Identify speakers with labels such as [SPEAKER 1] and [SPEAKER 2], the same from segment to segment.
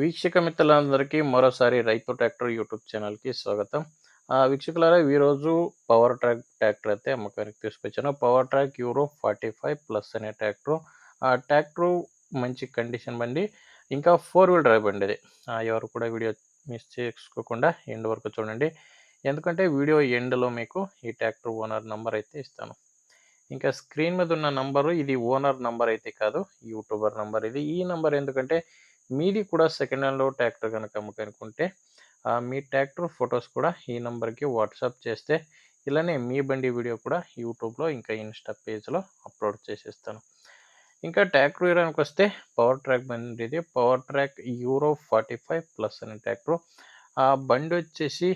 [SPEAKER 1] వీక్షక మిత్రులందరికీ మరోసారి రైతు ట్రాక్టర్ యూట్యూబ్ ఛానల్కి స్వాగతం. వీక్షకులారా, ఈరోజు పవర్ ట్రాక్ ట్రాక్టర్ అయితే అమ్మకానికి తీసుకొచ్చాను. పవర్ ట్రాక్ యూరో 45 ప్లస్ అనే ట్రాక్టర్. ఆ ట్రాక్టర్ మంచి కండిషన్ బండి, ఇంకా 4 వీల్ డ్రైవ్ బండి ఇది. ఎవరు కూడా వీడియో మిస్ చేసుకోకుండా ఎండ్ వరకు చూడండి, ఎందుకంటే వీడియో ఎండ్లో మీకు ఈ ట్రాక్టర్ ఓనర్ నంబర్ అయితే ఇస్తాను. ఇంకా స్క్రీన్ మీద ఉన్న నంబరు ఇది ఓనర్ నంబర్ అయితే కాదు, యూట్యూబర్ నంబర్ ఇది. ఈ నంబర్ ఎందుకంటే మీది కూడా సెకండ్ హ్యాండ్లో ట్రాక్టర్ కనుక అమ్ముకనుకుంటే మీ ట్రాక్టర్ ఫొటోస్ కూడా ఈ నెంబర్కి వాట్సాప్ చేస్తే ఇలానే మీ బండి వీడియో కూడా యూట్యూబ్లో ఇంకా ఇన్స్టా పేజ్లో అప్లోడ్ చేసేస్తాను. ఇంకా ట్రాక్టర్ వివరానికి వస్తే పవర్ ట్రాక్ బండి ఇది. పవర్ ట్రాక్ యూరో 45 ప్లస్ అనే ట్రాక్టర్. ఆ బండి వచ్చేసి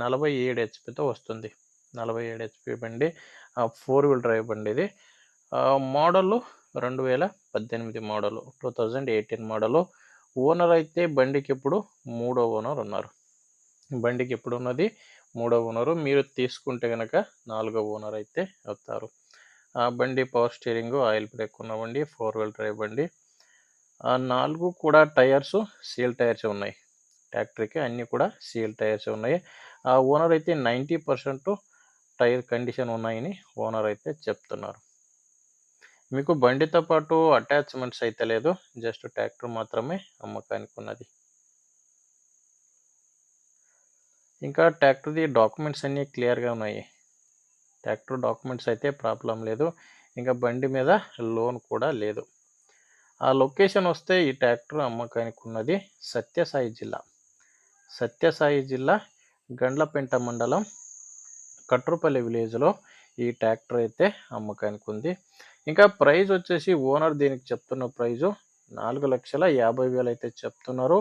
[SPEAKER 1] 47 హెచ్పితో వస్తుంది. 47 హెచ్పి బండి, 4 వీల్ డ్రైవ్ బండి ఇది. Model 2018 model, 2018 model. ఓనర్ అయితే బండికి ఇప్పుడు 3వ ఓనర్ ఉన్నారు. బండికి ఇప్పుడు ఉన్నది 3వ ఓనరు. మీరు తీసుకుంటే కనుక 4వ ఓనర్ అయితే అవుతారు. బండి పవర్ స్టీరింగు, ఆయిల్ బ్రేక్ ఉన్న బండి, 4 వీల్ డ్రైవ్ బండి. 4 కూడా టైర్స్ సీల్ టైర్స్ ఉన్నాయి. ట్రాక్టర్కి అన్నీ కూడా సీల్ టైర్స్ ఉన్నాయి. ఓనర్ అయితే 90% టైర్ కండిషన్ ఉన్నాయని ఓనర్ అయితే చెప్తున్నారు. మీకు బండితో పాటు అటాచ్మెంట్స్ అయితే లేదు, జస్ట్ ట్రాక్టర్ మాత్రమే అమ్మకానికి ఉన్నది. ఇంకా ట్రాక్టర్ది డాక్యుమెంట్స్ అన్నీ క్లియర్గా ఉన్నాయి. ట్రాక్టర్ డాక్యుమెంట్స్ అయితే ప్రాబ్లం లేదు. ఇంకా బండి మీద లోన్ కూడా లేదు. ఆ లొకేషన్ వస్తే ఈ ట్రాక్టర్ అమ్మకానికి ఉన్నది సత్యసాయి జిల్లా. సత్యసాయి జిల్లా గండ్లపెంట మండలం కట్రుపల్లి విలేజ్లో ఈ ట్రాక్టర్ అయితే అమ్మకానికి ఉంది. ఇంకా ప్రైజ్ వచ్చేసి ఓనర్ దీనికి చెప్తున్న ప్రైజు 4,50,000 అయితే చెప్తున్నారు.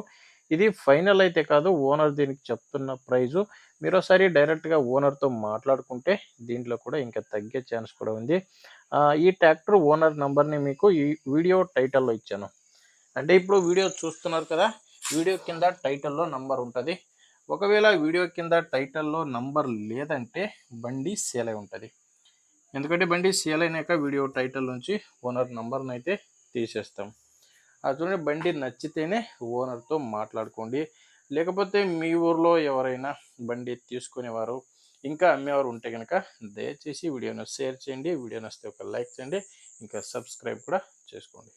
[SPEAKER 1] ఇది ఫైనల్ అయితే కాదు, ఓనర్ దీనికి చెప్తున్న ప్రైజు. మీరు ఒకసారి డైరెక్ట్గా ఓనర్తో మాట్లాడుకుంటే దీంట్లో కూడా ఇంకా తగ్గే ఛాన్స్ కూడా ఉంది. ఈ ట్రాక్టర్ ఓనర్ నంబర్ని మీకు ఈ వీడియో టైటిల్లో ఇచ్చాను. అంటే ఇప్పుడు వీడియో చూస్తున్నారు కదా, వీడియో కింద టైటిల్లో నంబర్ ఉంటుంది. ఒకవేళ వీడియో కింద టైటిల్లో నంబర్ లేదంటే బండి సేల్ అయి ఉంటుంది. ఎందుకంటే బండి సేల్ అయినాక వీడియో టైటిల్ నుంచి ఓనర్ నంబర్ని అయితే తీసేస్తాం. చూడండి, బండి నచ్చితేనే ఓనర్తో మాట్లాడుకోండి. లేకపోతే మీ ఊర్లో ఎవరైనా బండి తీసుకునేవారు, ఇంకా అమ్మేవారు ఉంటే కనుక దయచేసి వీడియోను షేర్ చేయండి. వీడియో నచ్చితే ఒక లైక్ చేయండి, ఇంకా సబ్స్క్రైబ్ కూడా చేసుకోండి.